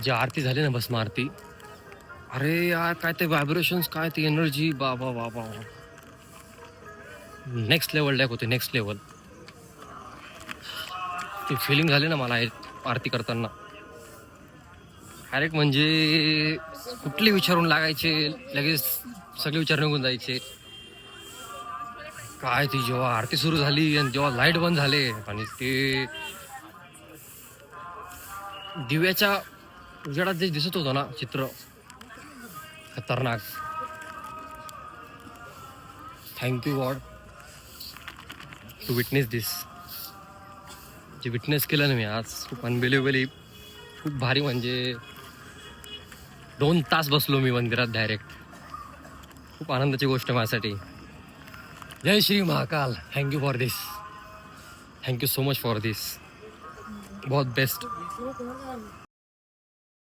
जी आरती झाली ना भस्म आरती, अरे यार काय ते व्हायब्रेशन्स, काय ते एनर्जी, बाबा बाबा, नेक्स्ट लेवल टाईप होते, नेक्स्ट लेवल. ती फिलिंग झाली ना मला आरती करताना, डायरेक्ट म्हणजे कुठले विचारून लागायचे, लगेच सगळे विचार निघून जायचे. काय ती जेव्हा आरती सुरू झाली आणि जेव्हा लाईट बंद झाले आणि ते दिव्याच्या उजेडात जे दिसत होतं ना चित्र, खतरनाक. थँक्यू गॉड टू विटनेस दिस. जे विटनेस केलं ना मी आज, खूप अनबिलिव्हेबली, खूप भारी. म्हणजे 2 तास बसलो मी मंदिरात डायरेक्ट. खूप आनंदाची गोष्ट माझ्यासाठी. जय Shri Mahakal. Thank you for this. Thank you so much for this. बहुत बेस्ट.